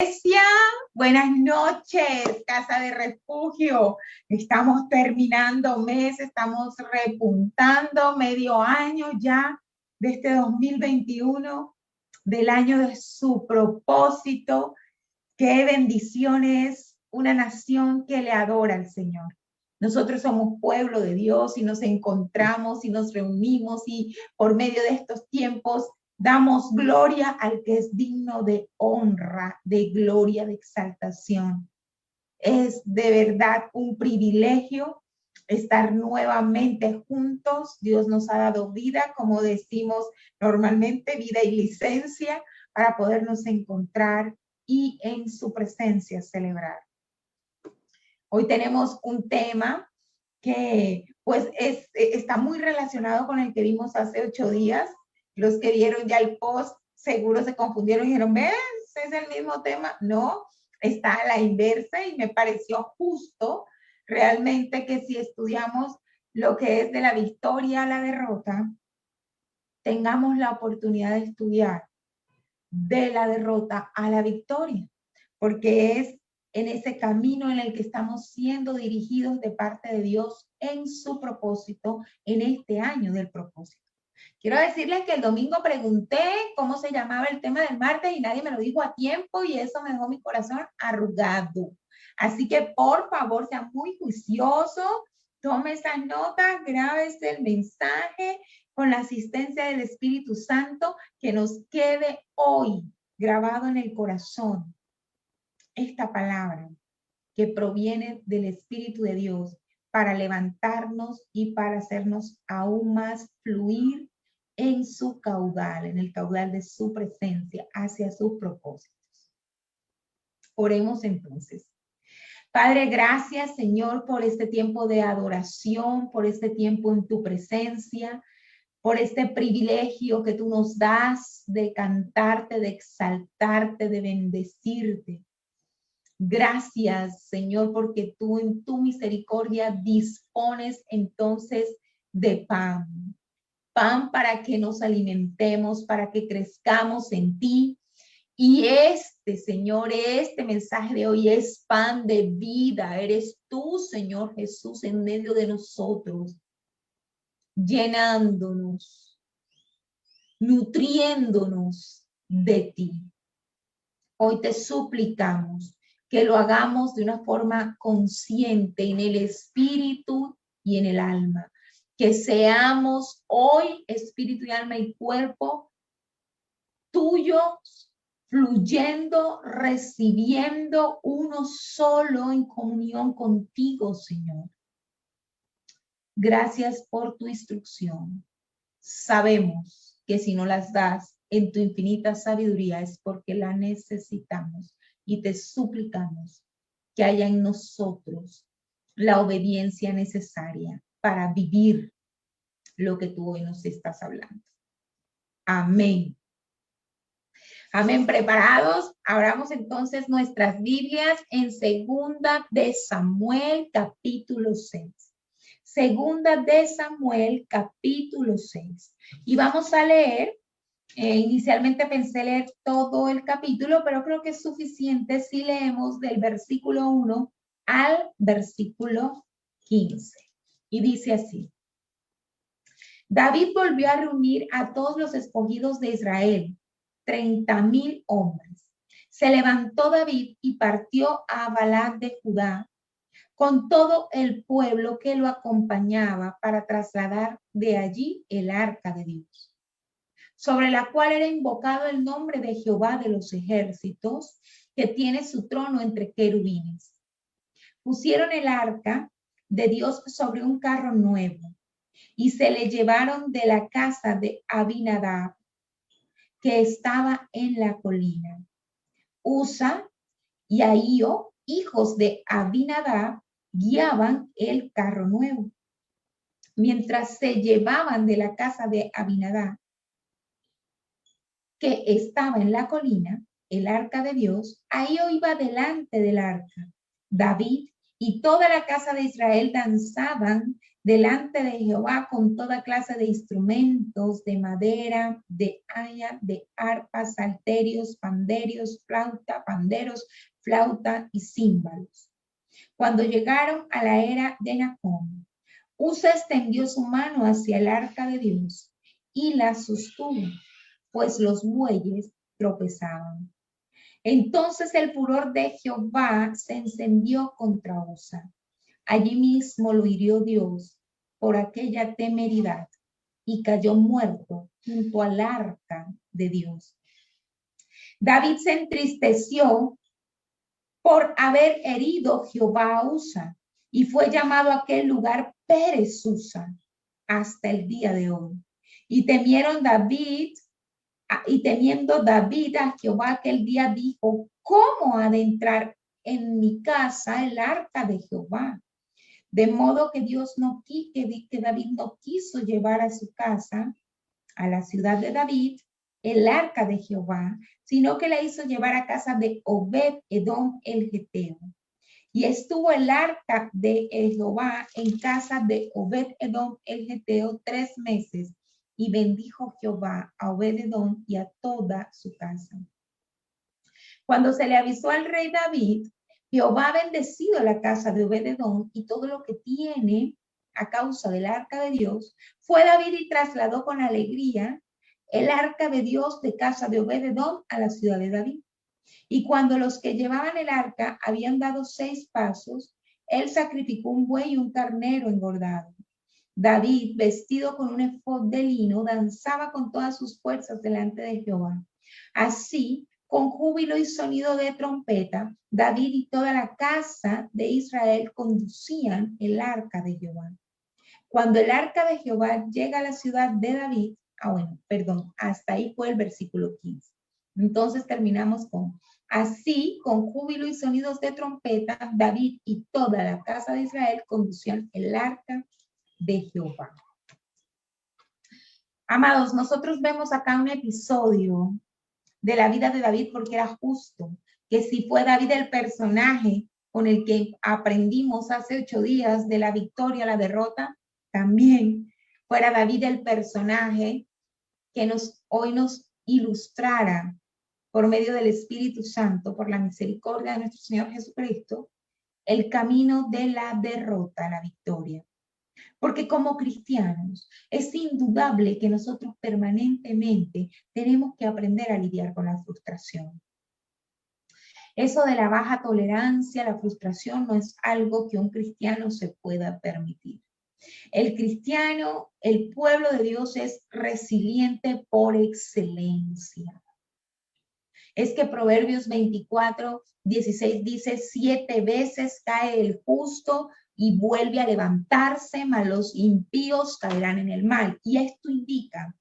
Iglesia, buenas noches, Casa de Refugio. Estamos terminando mes, estamos repuntando medio año ya de este 2021, del año de su propósito. Qué bendición es una nación que le adora al Señor. Nosotros somos pueblo de Dios y nos encontramos y nos reunimos y por medio de estos tiempos damos gloria al que es digno de honra, de gloria, de exaltación. Es de verdad un privilegio estar nuevamente juntos. Dios nos ha dado vida, como decimos normalmente, vida y licencia para podernos encontrar y en su presencia celebrar. Hoy tenemos un tema que pues está muy relacionado con el que vimos hace 8 días. Los que vieron ya el post seguro se confundieron y dijeron, ¿ves? ¿Es el mismo tema? No, está a la inversa y me pareció justo realmente que si estudiamos lo que es de la victoria a la derrota, tengamos la oportunidad de estudiar de la derrota a la victoria, porque es en ese camino en el que estamos siendo dirigidos de parte de Dios en su propósito, en este año del propósito. Quiero decirles que el domingo pregunté cómo se llamaba el tema del martes y nadie me lo dijo a tiempo y eso me dejó mi corazón arrugado. Así que por favor sean muy juiciosos, tome esas notas, grábese el mensaje con la asistencia del Espíritu Santo, que nos quede hoy grabado en el corazón esta palabra que proviene del Espíritu de Dios para levantarnos y para hacernos aún más fluir en su caudal, en el caudal de su presencia hacia sus propósitos. Oremos entonces. Padre, gracias, Señor, por este tiempo de adoración, por este tiempo en tu presencia, por este privilegio que tú nos das de cantarte, de exaltarte, de bendecirte. Gracias, Señor, porque tú en tu misericordia dispones entonces de pan. Pan para que nos alimentemos, para que crezcamos en ti. Y Señor, este mensaje de hoy es pan de vida. Eres tú, Señor Jesús, en medio de nosotros, llenándonos, nutriéndonos de ti. Hoy te suplicamos que lo hagamos de una forma consciente en el espíritu y en el alma. Que seamos hoy espíritu y alma y cuerpo tuyos, fluyendo, recibiendo uno solo en comunión contigo, Señor. Gracias por tu instrucción. Sabemos que si no las das en tu infinita sabiduría es porque la necesitamos y te suplicamos que haya en nosotros la obediencia necesaria para vivir lo que tú hoy nos estás hablando. Amén. Amén. ¿Preparados? Abramos entonces nuestras Biblias en Segunda de Samuel, capítulo 6. Segunda de Samuel, capítulo 6. Y vamos a leer, inicialmente pensé leer todo el capítulo, pero creo que es suficiente si leemos del versículo 1 al versículo 15. Y dice así. David volvió a reunir a todos los escogidos de Israel, 30,000 hombres. Se levantó David y partió a Balac de Judá con todo el pueblo que lo acompañaba para trasladar de allí el arca de Dios, sobre la cual era invocado el nombre de Jehová de los ejércitos, que tiene su trono entre querubines. Pusieron el arca de Dios sobre un carro nuevo y se le llevaron de la casa de Abinadab, que estaba en la colina. Usa y Ahío, hijos de Abinadab, guiaban el carro nuevo. Mientras se llevaban de la casa de Abinadab, que estaba en la colina, el arca de Dios, Ahío iba delante del arca. David y toda la casa de Israel danzaban delante de Jehová con toda clase de instrumentos de madera, de haya, de arpas, salterios, panderos, flauta y címbalos. Cuando llegaron a la era de Nacón, Usa extendió su mano hacia el arca de Dios y la sostuvo, pues los bueyes tropezaban. Entonces el furor de Jehová se encendió contra Usa. Allí mismo lo hirió Dios por aquella temeridad y cayó muerto junto al arca de Dios. David se entristeció por haber herido Jehová a Usa y fue llamado a aquel lugar Pérez Usa hasta el día de hoy. Y temiendo David a Jehová aquel día dijo, ¿cómo ha de entrar en mi casa el arca de Jehová? De modo que David no quiso llevar a su casa, a la ciudad de David, el arca de Jehová, sino que la hizo llevar a casa de Obed-Edom el Geteo. Y estuvo el arca de Jehová en casa de Obed-Edom el Geteo 3 meses, y bendijo Jehová a Obed-Edom y a toda su casa. Cuando se le avisó al rey David, Jehová ha bendecido la casa de Obed-Edom y todo lo que tiene a causa del arca de Dios. Fue David y trasladó con alegría el arca de Dios de casa de Obed-Edom a la ciudad de David. Y cuando los que llevaban el arca habían dado 6 pasos, él sacrificó un buey y un carnero engordado. David, vestido con un efod de lino, danzaba con todas sus fuerzas delante de Jehová. Así, con júbilo y sonido de trompeta, David y toda la casa de Israel conducían el arca de Jehová. Cuando el arca de Jehová llega a la ciudad de David, hasta ahí fue el versículo 15. Entonces terminamos con, así, con júbilo y sonidos de trompeta, David y toda la casa de Israel conducían el arca de Jehová. Amados, nosotros vemos acá un episodio de la vida de David porque era justo, que si fue David el personaje con el que aprendimos hace 8 días de la victoria a la derrota, también fuera David el personaje que hoy nos ilustrara por medio del Espíritu Santo, por la misericordia de nuestro Señor Jesucristo, el camino de la derrota a la victoria. Porque como cristianos es indudable que nosotros permanentemente tenemos que aprender a lidiar con la frustración. Eso de la baja tolerancia, la frustración, no es algo que un cristiano se pueda permitir. El cristiano, el pueblo de Dios es resiliente por excelencia. Es que Proverbios 24:16 dice, 7 veces cae el justo y vuelve a levantarse, mas los impíos caerán en el mal. Y esto indica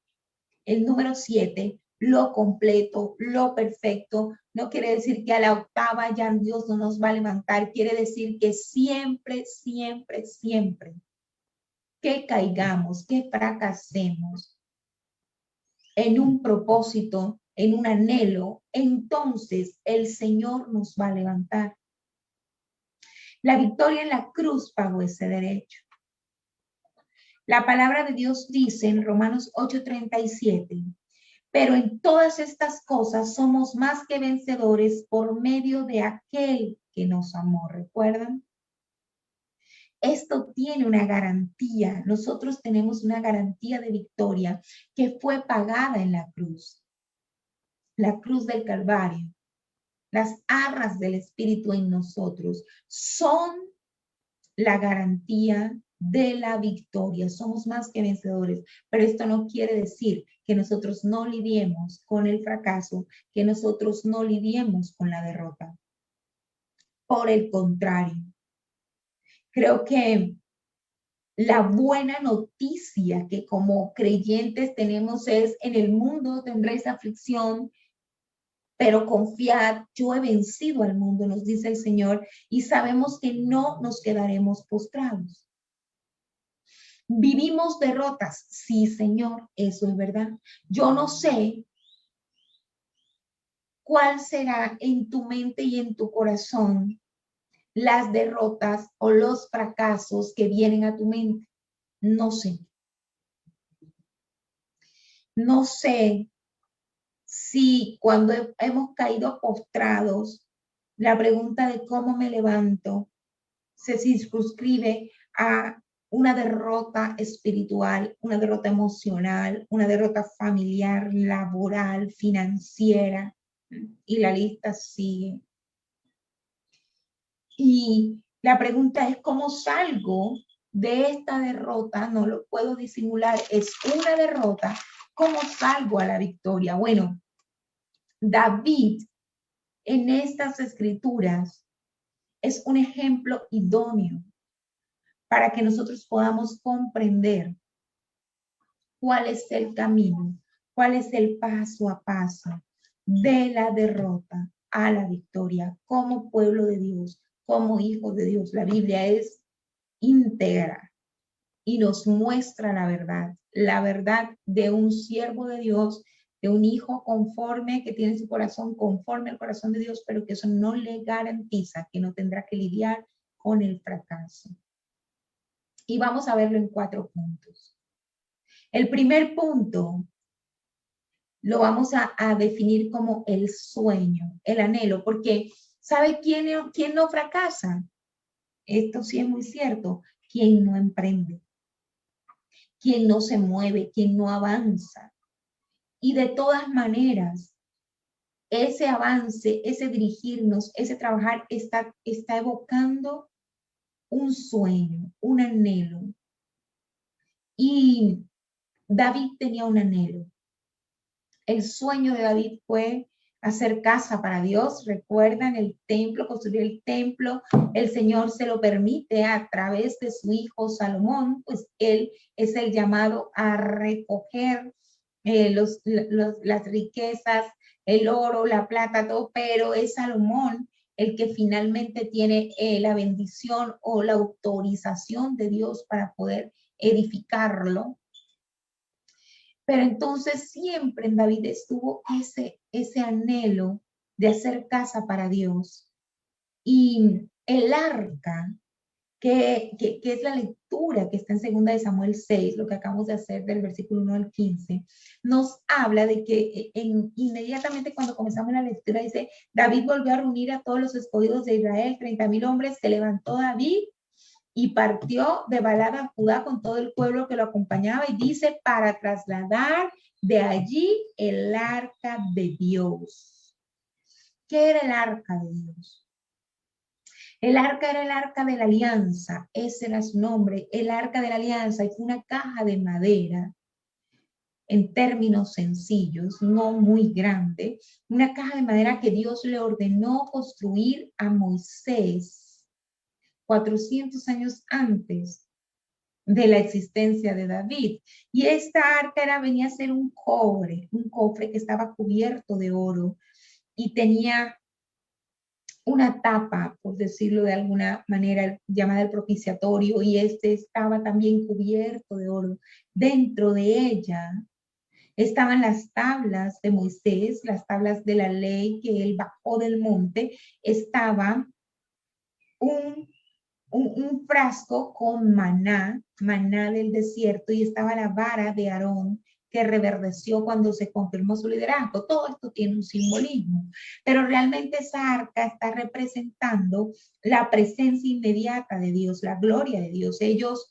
el número 7, lo completo, lo perfecto. No quiere decir que a la octava ya Dios no nos va a levantar. Quiere decir que siempre, siempre, siempre que caigamos, que fracasemos en un propósito, en un anhelo, entonces el Señor nos va a levantar. La victoria en la cruz pagó ese derecho. La palabra de Dios dice en Romanos 8:37, pero en todas estas cosas somos más que vencedores por medio de aquel que nos amó. ¿Recuerdan? Esto tiene una garantía. Nosotros tenemos una garantía de victoria que fue pagada en la cruz del Calvario. Las arras del Espíritu en nosotros son la garantía de la victoria. Somos más que vencedores, pero esto no quiere decir que nosotros no lidiemos con el fracaso, que nosotros no lidiemos con la derrota. Por el contrario, creo que la buena noticia que como creyentes tenemos es, en el mundo tendréis aflicción, pero confiad, yo he vencido al mundo, nos dice el Señor, y sabemos que no nos quedaremos postrados. ¿Vivimos derrotas? Sí, Señor, eso es verdad. Yo no sé cuál será en tu mente y en tu corazón las derrotas o los fracasos que vienen a tu mente. No sé. No sé si cuando hemos caído postrados, la pregunta de cómo me levanto se circunscribe a una derrota espiritual, una derrota emocional, una derrota familiar, laboral, financiera, y la lista sigue. Y la pregunta es, ¿cómo salgo de esta derrota? No lo puedo disimular, es una derrota. ¿Cómo salgo a la victoria? Bueno, David en estas escrituras es un ejemplo idóneo para que nosotros podamos comprender cuál es el camino, cuál es el paso a paso de la derrota a la victoria como pueblo de Dios, como hijos de Dios. La Biblia es íntegra y nos muestra la verdad de un siervo de Dios, de un hijo conforme, que tiene su corazón conforme al corazón de Dios, pero que eso no le garantiza que no tendrá que lidiar con el fracaso. Y vamos a verlo en 4 puntos. El primer punto lo vamos a definir como el sueño, el anhelo, porque ¿sabe quién no fracasa? Esto sí es muy cierto, quien no emprende, quien no se mueve, quien no avanza. Y de todas maneras, ese avance, ese dirigirnos, ese trabajar está evocando un sueño, un anhelo. Y David tenía un anhelo. El sueño de David fue hacer casa para Dios. Recuerdan el templo, construir el templo. El Señor se lo permite a través de su hijo Salomón, pues él es el llamado a recoger las riquezas, el oro, la plata, todo, pero es Salomón el que finalmente tiene la bendición o la autorización de Dios para poder edificarlo. Pero entonces siempre en David estuvo ese anhelo de hacer casa para Dios. Y el arca, que es la lectura que está en 2 Samuel 6, lo que acabamos de hacer del versículo 1 al 15, nos habla de que inmediatamente cuando comenzamos la lectura dice, David volvió a reunir a todos los escogidos de Israel, 30,000 hombres, se levantó David y partió de Balad a Judá con todo el pueblo que lo acompañaba y dice, para trasladar de allí el arca de Dios. ¿Qué era el arca de Dios? El arca era el arca de la alianza, ese era su nombre, el arca de la alianza, y fue una caja de madera, en términos sencillos, no muy grande, una caja de madera que Dios le ordenó construir a Moisés 400 años antes de la existencia de David. Y esta arca venía a ser un cofre que estaba cubierto de oro y tenía una tapa, por decirlo de alguna manera, llamada el propiciatorio, y este estaba también cubierto de oro. Dentro de ella estaban las tablas de Moisés, las tablas de la ley que él bajó del monte. Estaba un frasco con maná del desierto, y estaba la vara de Aarón que reverdeció cuando se confirmó su liderazgo. Todo esto tiene un simbolismo, pero realmente esa arca está representando la presencia inmediata de Dios, la gloria de Dios. Ellos,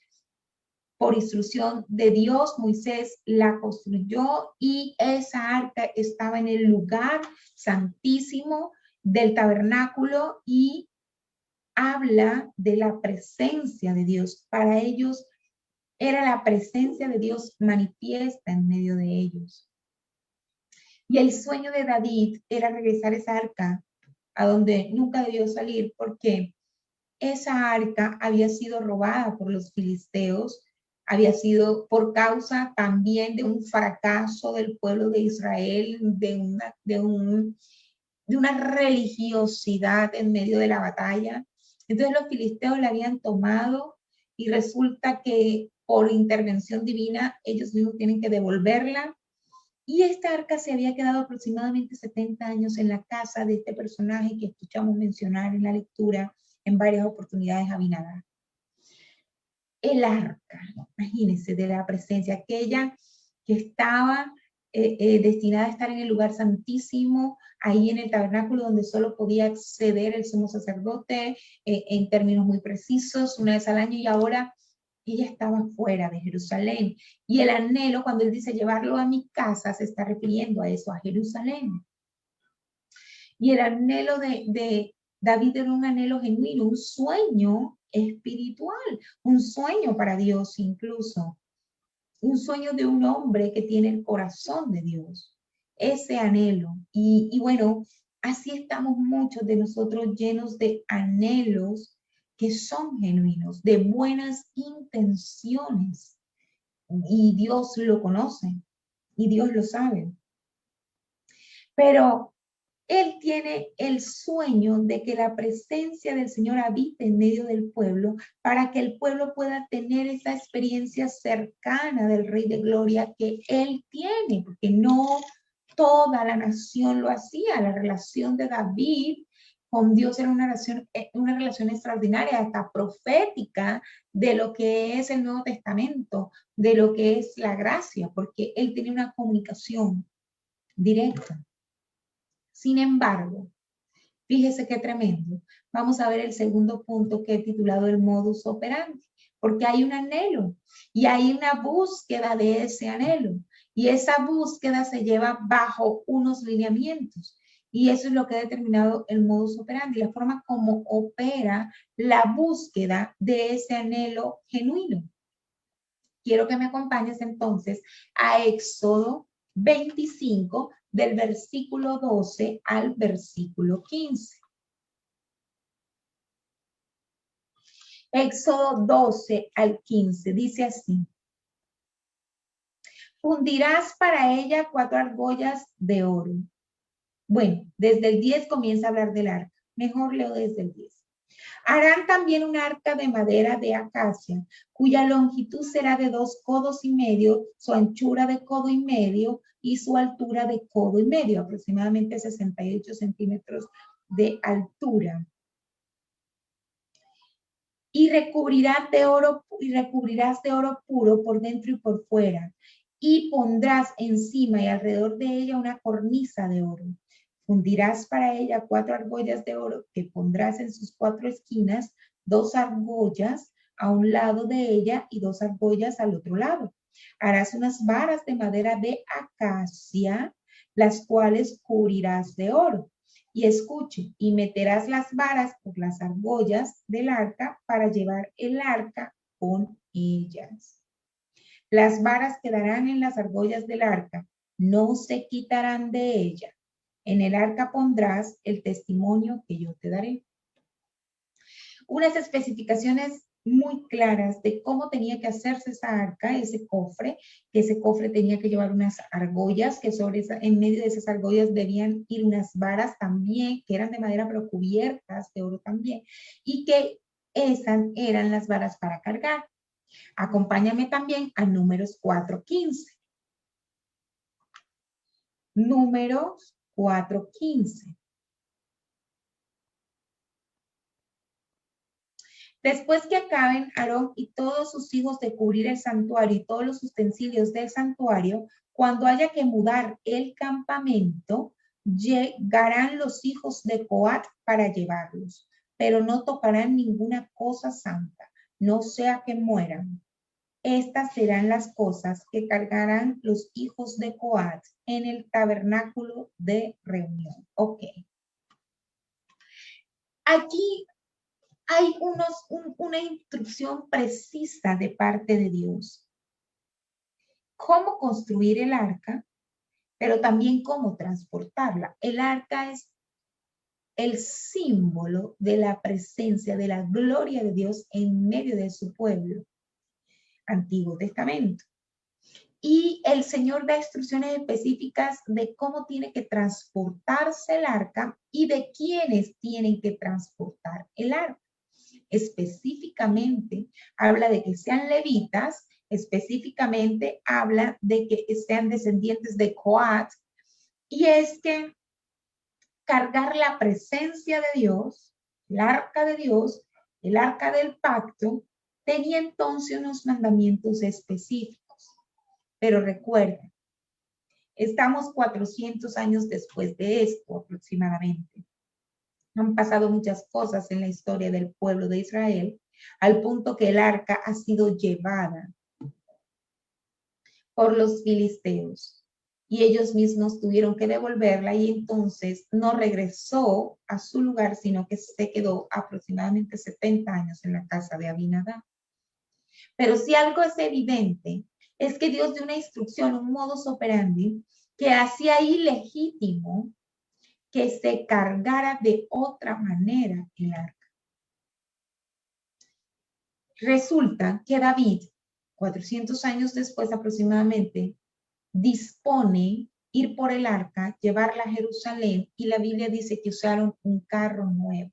por instrucción de Dios, Moisés la construyó y esa arca estaba en el lugar santísimo del tabernáculo y habla de la presencia de Dios. Para ellos era la presencia de Dios manifiesta en medio de ellos. Y el sueño de David era regresar esa arca a donde nunca debió salir, porque esa arca había sido robada por los filisteos, había sido por causa también de un fracaso del pueblo de Israel, de una religiosidad en medio de la batalla. Entonces los filisteos la habían tomado y resulta que por intervención divina ellos mismos tienen que devolverla. Y esta arca se había quedado aproximadamente 70 años en la casa de este personaje que escuchamos mencionar en la lectura en varias oportunidades, Abinadab. el arca, imagínense, de la presencia, aquella que estaba destinada a estar en el lugar santísimo, ahí en el tabernáculo donde solo podía acceder el sumo sacerdote en términos muy precisos, una vez al año, y ahora ella estaba fuera de Jerusalén. Y el anhelo, cuando él dice llevarlo a mi casa, se está refiriendo a eso, a Jerusalén. Y el anhelo de David era un anhelo genuino, un sueño espiritual, un sueño para Dios incluso, un sueño de un hombre que tiene el corazón de Dios, ese anhelo. Y bueno, así estamos muchos de nosotros llenos de anhelos que son genuinos, de buenas intenciones. Y Dios lo conoce y Dios lo sabe. Pero él tiene el sueño de que la presencia del Señor habite en medio del pueblo para que el pueblo pueda tener esa experiencia cercana del Rey de Gloria que él tiene, porque no toda la nación lo hacía. La relación de David con Dios era una relación extraordinaria, hasta profética, de lo que es el Nuevo Testamento, de lo que es la gracia, porque él tenía una comunicación directa. Sin embargo, fíjese qué tremendo. Vamos a ver el segundo punto que he titulado el modus operandi, porque hay un anhelo y hay una búsqueda de ese anhelo. Y esa búsqueda se lleva bajo unos lineamientos. Y eso es lo que ha determinado el modus operandi, la forma como opera la búsqueda de ese anhelo genuino. Quiero que me acompañes entonces a Éxodo 25, del versículo 12 al versículo 15. Éxodo 12 al 15 dice así: fundirás para ella 4 argollas de oro. Bueno, desde el 10 comienza a hablar del arca. Mejor leo desde el 10. Harán también un arca de madera de acacia, cuya longitud será de 2 codos y medio, su anchura de codo y medio y su altura de codo y medio, aproximadamente 68 centímetros de altura. Y recubrirás de oro puro por dentro y por fuera, y pondrás encima y alrededor de ella una cornisa de oro. Fundirás para ella 4 argollas de oro que pondrás en sus 4 esquinas, 2 argollas a un lado de ella y 2 argollas al otro lado. Harás unas varas de madera de acacia, las cuales cubrirás de oro. Y escuche, y meterás las varas por las argollas del arca para llevar el arca con ellas. Las varas quedarán en las argollas del arca, no se quitarán de ella. En el arca pondrás el testimonio que yo te daré. Unas especificaciones muy claras de cómo tenía que hacerse esa arca, ese cofre, que ese cofre tenía que llevar unas argollas, que en medio de esas argollas debían ir unas varas también, que eran de madera pero cubiertas de oro también, y que esas eran las varas para cargar. Acompáñame también a Números 4:15. Números 4:15. Después que acaben Aarón y todos sus hijos de cubrir el santuario y todos los utensilios del santuario, cuando haya que mudar el campamento, llegarán los hijos de Coat para llevarlos, pero no tocarán ninguna cosa santa, no sea que mueran. Estas serán las cosas que cargarán los hijos de Coat en el tabernáculo de reunión. Ok. Aquí hay una instrucción precisa de parte de Dios. Cómo construir el arca, pero también cómo transportarla. El arca es el símbolo de la presencia, de la gloria de Dios en medio de su pueblo. Antiguo Testamento. Y el Señor da instrucciones específicas de cómo tiene que transportarse el arca y de quiénes tienen que transportar el arca. Específicamente habla de que sean levitas, específicamente habla de que sean descendientes de Coat, y es que cargar la presencia de Dios, el arca de Dios, el arca del pacto, tenía entonces unos mandamientos específicos. Pero recuerda, estamos 400 años después de esto aproximadamente. Han pasado muchas cosas en la historia del pueblo de Israel, al punto que el arca ha sido llevada por los filisteos y ellos mismos tuvieron que devolverla y entonces no regresó a su lugar, sino que se quedó aproximadamente 70 años en la casa de Abinadab. Pero si algo es evidente, es que Dios dio una instrucción, un modus operandi, que hacía ilegítimo que se cargara de otra manera el arca. Resulta que David, 400 años después aproximadamente, dispone ir por el arca, llevarla a Jerusalén, y la Biblia dice que usaron un carro nuevo.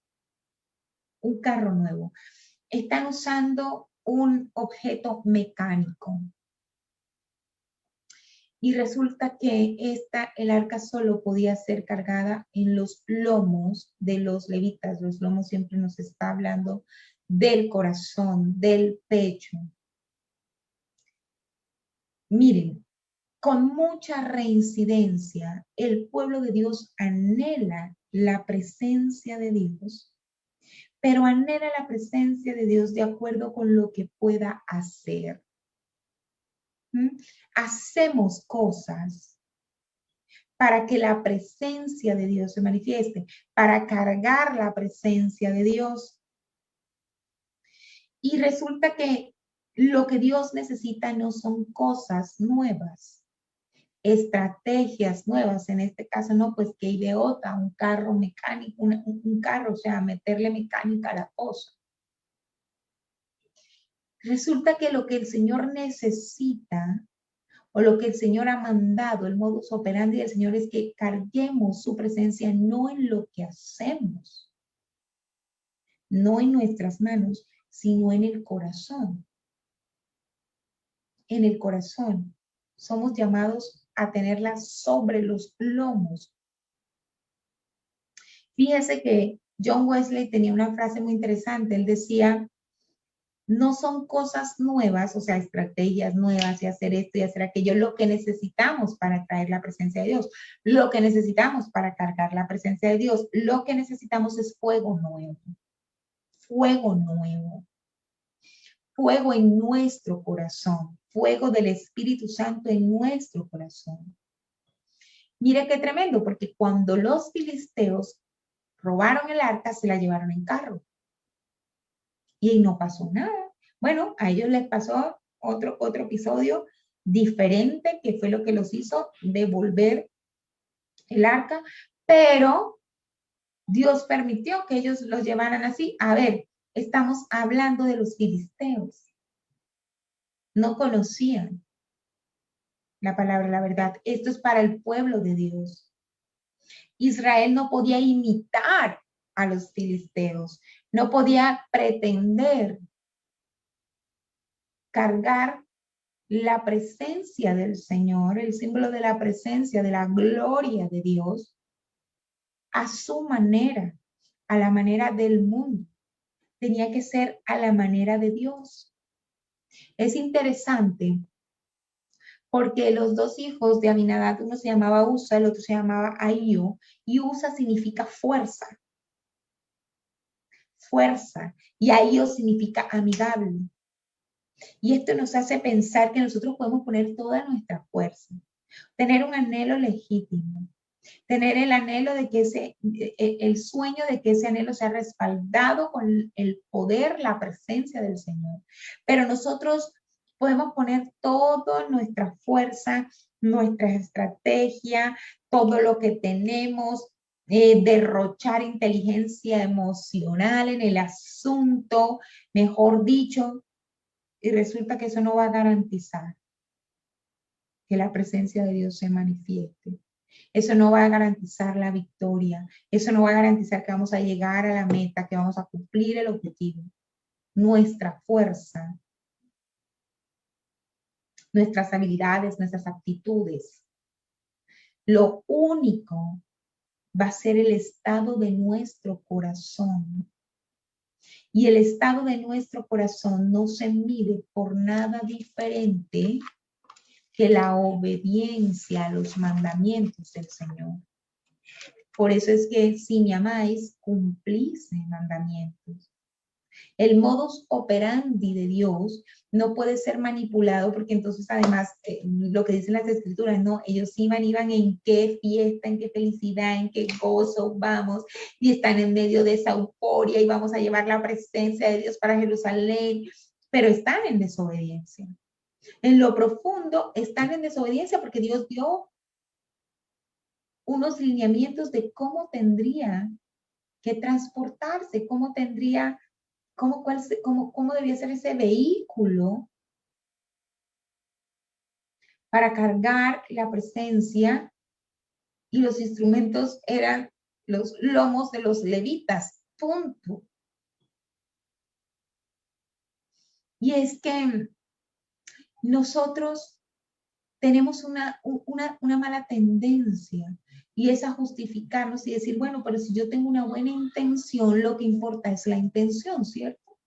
Un carro nuevo. Están usando un objeto mecánico. Y resulta que el arca solo podía ser cargada en los lomos de los levitas. Los lomos siempre nos está hablando del corazón, del pecho. Miren, con mucha reincidencia, el pueblo de Dios anhela la presencia de Dios, pero anhela la presencia de Dios de acuerdo con lo que pueda hacer. Hacemos cosas para que la presencia de Dios se manifieste, para cargar la presencia de Dios. Y resulta que lo que Dios necesita no son cosas nuevas, estrategias nuevas, en este caso no, pues que idiota, un carro mecánico, un carro, o sea, meterle mecánica a la cosa. Resulta que lo que el Señor necesita o lo que el Señor ha mandado, el modus operandi del Señor es que carguemos su presencia no en lo que hacemos, no en nuestras manos, sino en el corazón. En el corazón. Somos llamados a tenerla sobre los lomos. Fíjese que John Wesley tenía una frase muy interesante. Él decía, no son cosas nuevas, o sea, estrategias nuevas y hacer esto y hacer aquello, lo que necesitamos para traer la presencia de Dios, lo que necesitamos para cargar la presencia de Dios, lo que necesitamos es fuego nuevo, fuego nuevo, fuego en nuestro corazón, fuego del Espíritu Santo en nuestro corazón. Mire qué tremendo, porque cuando los filisteos robaron el arca, se la llevaron en carro. Y ahí no pasó nada. Bueno, a ellos les pasó otro episodio diferente, que fue lo que los hizo devolver el arca, pero Dios permitió que ellos los llevaran así. A ver, estamos hablando de los filisteos. No conocían la palabra, la verdad. Esto es para el pueblo de Dios. Israel no podía imitar a los filisteos, no podía pretender cargar la presencia del Señor, el símbolo de la presencia, de la gloria de Dios, a su manera, a la manera del mundo. Tenía que ser a la manera de Dios. Es interesante porque los dos hijos de Aminadab, uno se llamaba Usa, el otro se llamaba Ahío, y Usa significa fuerza. Fuerza, y Ahío significa amigable. Y esto nos hace pensar que nosotros podemos poner toda nuestra fuerza, tener un anhelo legítimo, tener el anhelo de que el sueño de que ese anhelo sea respaldado con el poder, la presencia del Señor. Pero nosotros podemos poner toda nuestra fuerza, nuestra estrategia, todo lo que tenemos, derrochar inteligencia emocional en el asunto, mejor dicho, y resulta que eso no va a garantizar que la presencia de Dios se manifieste. Eso no va a garantizar la victoria. Eso no va a garantizar que vamos a llegar a la meta, que vamos a cumplir el objetivo. Nuestra fuerza, nuestras habilidades, nuestras aptitudes. Lo único va a ser el estado de nuestro corazón. Y el estado de nuestro corazón no se mide por nada diferente que la obediencia a los mandamientos del Señor. Por eso es que si me amáis, cumplís mis mandamientos. El modus operandi de Dios no puede ser manipulado porque entonces además lo que dicen las escrituras, no, ellos iban en qué fiesta, en qué felicidad, en qué gozo vamos y están en medio de esa euforia y vamos a llevar la presencia de Dios para Jerusalén, pero están en desobediencia. En lo profundo están en desobediencia porque Dios dio unos lineamientos de cómo tendría que transportarse, cómo tendría, cómo debía ser ese vehículo para cargar la presencia, y los instrumentos eran los lomos de los levitas, punto. Y es que nosotros tenemos una mala tendencia y es a justificarnos y decir, bueno, pero si yo tengo una buena intención, lo que importa es la intención, ¿cierto?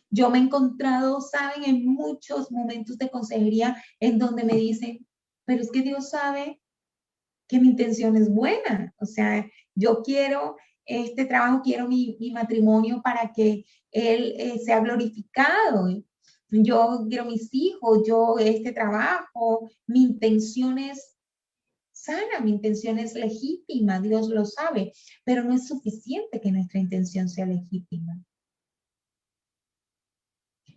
Yo me he encontrado, saben, en muchos momentos de consejería en donde me dicen, pero es que Dios sabe que mi intención es buena. O sea, yo quiero este trabajo, quiero mi matrimonio para que Él sea glorificado. Yo quiero mis hijos, yo este trabajo, mi intención es sana, mi intención es legítima, Dios lo sabe, pero no es suficiente que nuestra intención sea legítima.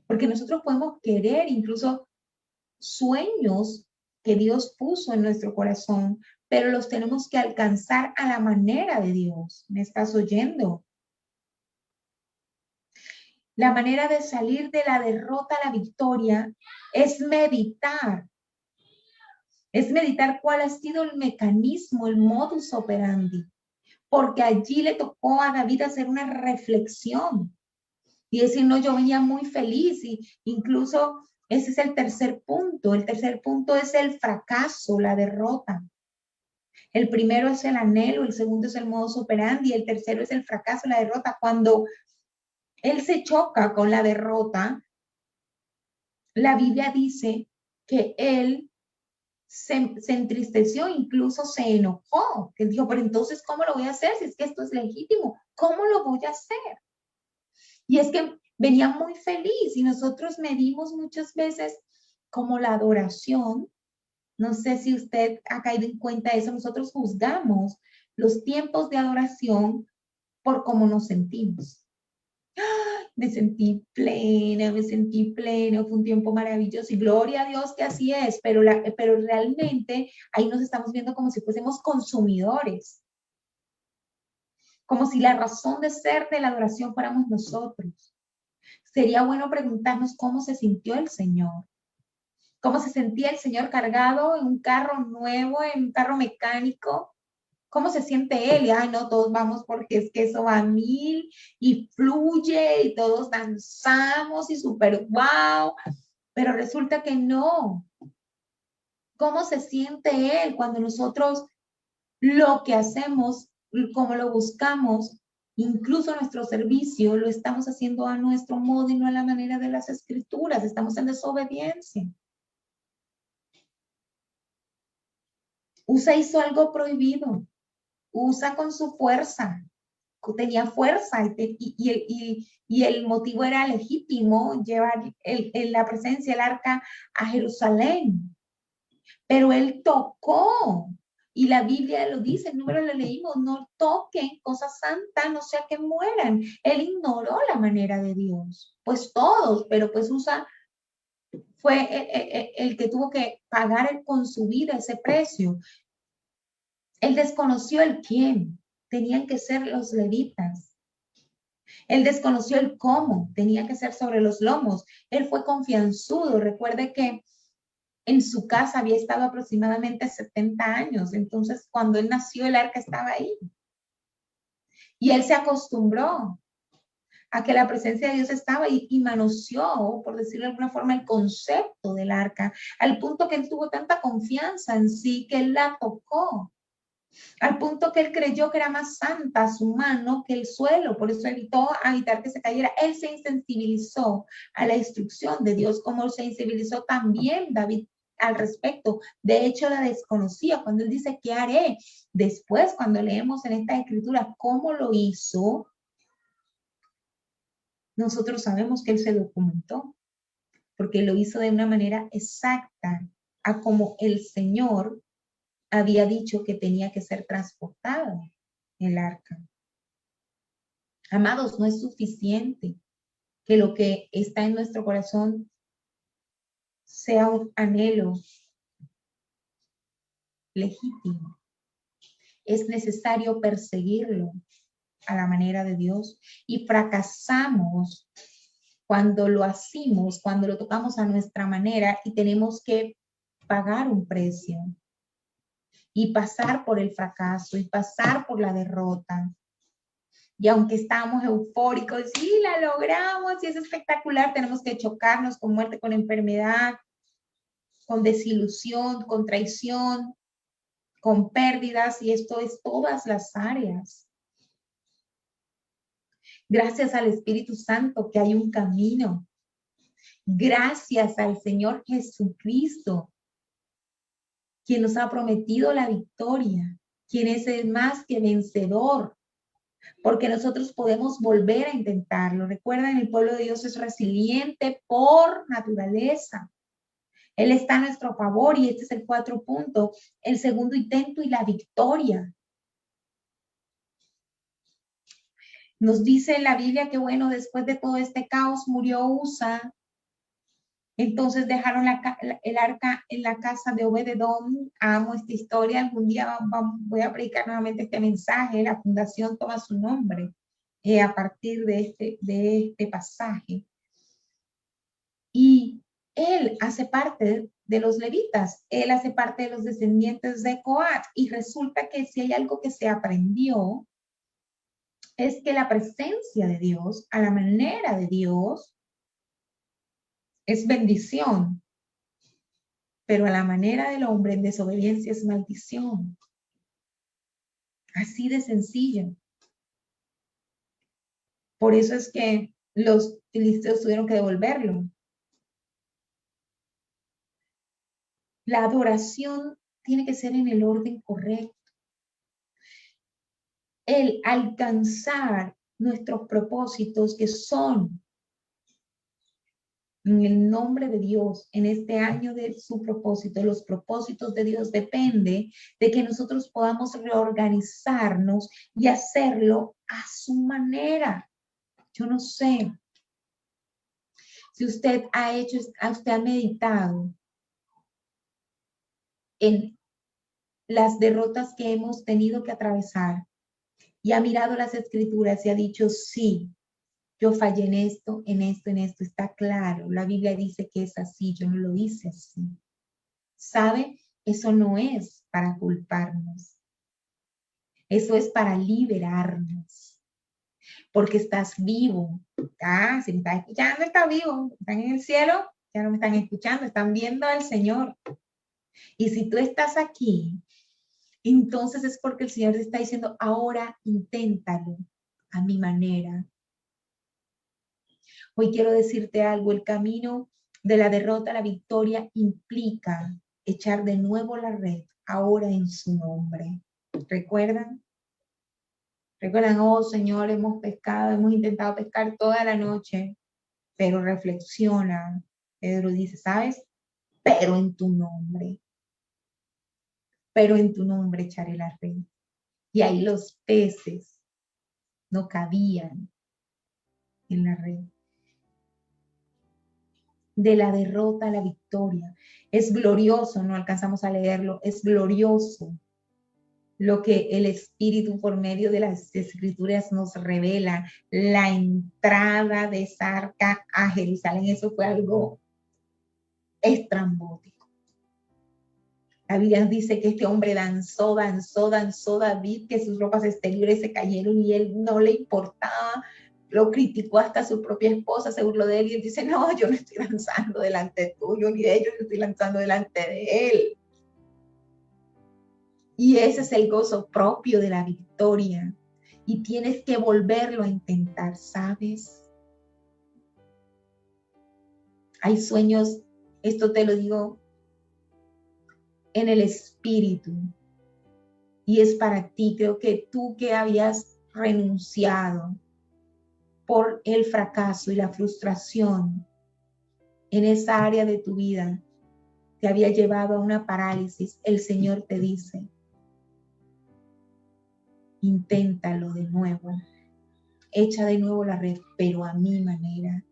Porque nosotros podemos querer incluso sueños que Dios puso en nuestro corazón, pero los tenemos que alcanzar a la manera de Dios. ¿Me estás oyendo? La manera de salir de la derrota a la victoria es meditar. Es meditar cuál ha sido el mecanismo, el modus operandi. Porque allí le tocó a David hacer una reflexión y decir, no, yo venía muy feliz, y incluso ese es el tercer punto. El tercer punto es el fracaso, la derrota. El primero es el anhelo, el segundo es el modus operandi, el tercero es el fracaso, la derrota. Cuando él se choca con la derrota, la Biblia dice que él se entristeció, incluso se enojó, que dijo, pero entonces, ¿cómo lo voy a hacer si es que esto es legítimo? ¿Cómo lo voy a hacer? Y es que venía muy feliz y nosotros medimos muchas veces como la adoración. No sé si usted ha caído en cuenta de eso. Nosotros juzgamos los tiempos de adoración por cómo nos sentimos. Me sentí plena, fue un tiempo maravilloso y gloria a Dios que así es, pero realmente ahí nos estamos viendo como si fuésemos consumidores, como si la razón de ser de la adoración fuéramos nosotros. Sería bueno preguntarnos cómo se sintió el Señor. ¿Cómo se sentía el Señor cargado en un carro nuevo, en un carro mecánico? ¿Cómo se siente Él? Y, ay, no, todos vamos porque es que eso va a 1000 y fluye y todos danzamos y súper wow. Pero resulta que no. ¿Cómo se siente Él cuando nosotros lo que hacemos, como lo buscamos, incluso nuestro servicio, lo estamos haciendo a nuestro modo y no a la manera de las escrituras? Estamos en desobediencia. Usa hizo algo prohibido. Usa con su fuerza. Tenía fuerza y el motivo era legítimo, llevar la presencia, el arca a Jerusalén. Pero él tocó, y la Biblia lo dice, el número lo leímos, no toquen cosas santas, no sea que mueran. Él ignoró la manera de Dios, pues todos, pero pues fue el que tuvo que pagar con su vida ese precio. Él desconoció el quién, tenían que ser los levitas. Él desconoció el cómo, tenía que ser sobre los lomos. Él fue confianzudo. Recuerde que en su casa había estado aproximadamente 70 años. Entonces, cuando él nació, el arca estaba ahí. Y él se acostumbró a que la presencia de Dios estaba y manoseó, por decirlo de alguna forma, el concepto del arca, al punto que él tuvo tanta confianza en sí que él la tocó. al punto que él creyó que era más santa su mano que el suelo, por eso evitó evitar que se cayera. Él se insensibilizó a la instrucción de Dios, como se insensibilizó también David al respecto. De hecho, la desconocía cuando él dice, ¿qué haré? Después, cuando leemos en esta escritura cómo lo hizo, nosotros sabemos que él se documentó, porque lo hizo de una manera exacta a como el Señor había dicho que tenía que ser transportado el arca. Amados, no es suficiente que lo que está en nuestro corazón sea un anhelo legítimo. Es necesario perseguirlo a la manera de Dios y fracasamos cuando lo hacemos, cuando lo tocamos a nuestra manera y tenemos que pagar un precio y pasar por el fracaso y pasar por la derrota. Y aunque estamos eufóricos, sí, la logramos y es espectacular, tenemos que chocarnos con muerte, con enfermedad, con desilusión, con traición, con pérdidas, y esto es todas las áreas. Gracias al Espíritu Santo que hay un camino. Gracias al Señor Jesucristo, quien nos ha prometido la victoria, quien es el más que vencedor, porque nosotros podemos volver a intentarlo. Recuerden, el pueblo de Dios es resiliente por naturaleza. Él está a nuestro favor y este es el 4 punto, el segundo intento y la victoria. Nos dice en la Biblia que, bueno, después de todo este caos murió Usa. Entonces dejaron el arca en la casa de Obed-edom. Amo esta historia. Algún día voy a predicar nuevamente este mensaje. La fundación toma su nombre a partir de este pasaje. Y él hace parte de los levitas. Él hace parte de los descendientes de Coat. Y resulta que si hay algo que se aprendió, es que la presencia de Dios, a la manera de Dios, es bendición, pero a la manera del hombre en desobediencia es maldición. Así de sencillo. Por eso es que los filisteos tuvieron que devolverlo. La adoración tiene que ser en el orden correcto. El alcanzar nuestros propósitos que son en el nombre de Dios, en este año de su propósito, los propósitos de Dios depende de que nosotros podamos reorganizarnos y hacerlo a su manera. Yo no sé si usted ha meditado en las derrotas que hemos tenido que atravesar y ha mirado las escrituras y ha dicho, sí, yo fallé en esto, está claro. La Biblia dice que es así, yo no lo hice así. ¿Sabe? Eso no es para culparnos. Eso es para liberarnos. Porque estás vivo. Si me estás escuchando, está vivo. Están en el cielo, ya no me están escuchando, están viendo al Señor. Y si tú estás aquí, entonces es porque el Señor te está diciendo, ahora inténtalo a mi manera. Hoy quiero decirte algo, el camino de la derrota a la victoria implica echar de nuevo la red, ahora en su nombre. ¿Recuerdan? Recuerdan, oh Señor, hemos intentado pescar toda la noche, pero reflexiona. Pedro dice, ¿sabes? Pero en tu nombre echaré la red. Y ahí los peces no cabían en la red. De la derrota a la victoria. Es glorioso, no alcanzamos a leerlo, es glorioso lo que el Espíritu por medio de las Escrituras nos revela, la entrada de esa arca a Jerusalén. Eso fue algo estrambótico. La Biblia dice que este hombre danzó David, que sus ropas exteriores se cayeron y él no le importaba. Lo criticó hasta su propia esposa, se burló de él y él dice, no, yo no estoy danzando delante tuyo ni de ellos, yo estoy danzando delante de él. Y ese es el gozo propio de la victoria. Y tienes que volverlo a intentar, ¿sabes? Hay sueños, esto te lo digo en el espíritu. Y es para ti, creo que tú que habías renunciado por el fracaso y la frustración en esa área de tu vida, te había llevado a una parálisis, el Señor te dice, inténtalo de nuevo, echa de nuevo la red, pero a mi manera,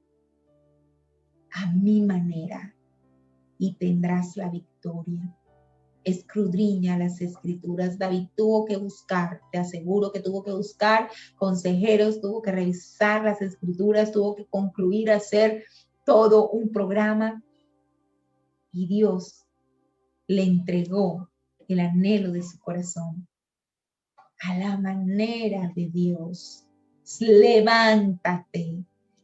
y tendrás la victoria. Escudriña las escrituras. David tuvo que buscar, te aseguro que tuvo que buscar consejeros, tuvo que revisar las escrituras, tuvo que concluir, hacer todo un programa, y Dios le entregó el anhelo de su corazón a la manera de Dios. Levántate.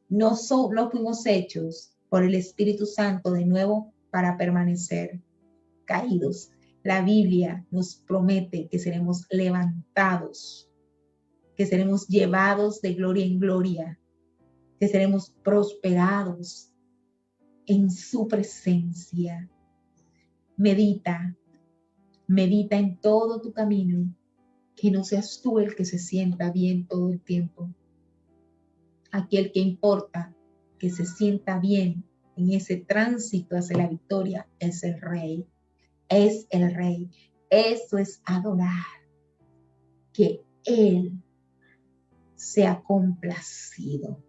No fuimos hechos por el Espíritu Santo de nuevo para permanecer caídos. La Biblia nos promete que seremos levantados, que seremos llevados de gloria en gloria, que seremos prosperados en su presencia. Medita en todo tu camino, que no seas tú el que se sienta bien todo el tiempo. Aquel que importa que se sienta bien en ese tránsito hacia la victoria es el Rey. Es el Rey. Eso es adorar, que Él sea complacido.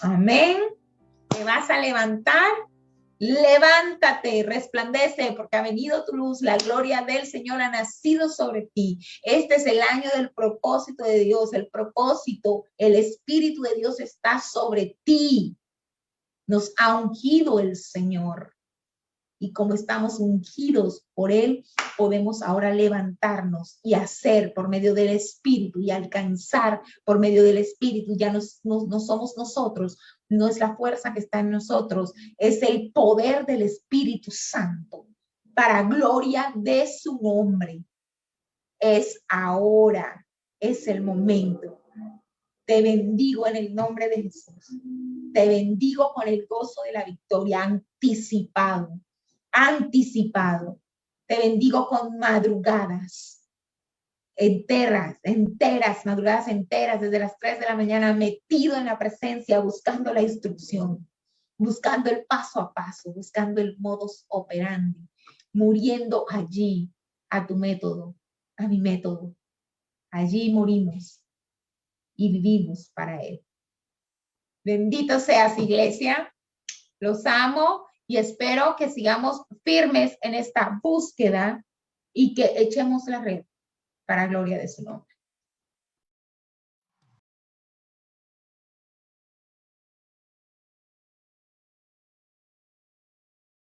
Amén. ¿Te vas a levantar? Levántate, resplandece, porque ha venido tu luz, la gloria del Señor ha nacido sobre ti. Este es el año del propósito de Dios, el propósito, el Espíritu de Dios está sobre ti. Nos ha ungido el Señor. Y como estamos ungidos por Él, podemos ahora levantarnos y hacer por medio del Espíritu y alcanzar por medio del Espíritu. Ya no somos nosotros, no es la fuerza que está en nosotros, es el poder del Espíritu Santo para gloria de su nombre. Es ahora, es el momento. Te bendigo en el nombre de Jesús. Te bendigo con el gozo de la victoria anticipado. Te bendigo con madrugadas enteras, madrugadas enteras, desde las 3 de la mañana, metido en la presencia, buscando la instrucción, buscando el paso a paso, buscando el modus operandi, muriendo allí a tu método, a mi método. Allí morimos y vivimos para Él. Bendito seas, iglesia. Los amo. Y espero que sigamos firmes en esta búsqueda y que echemos la red para gloria de su nombre.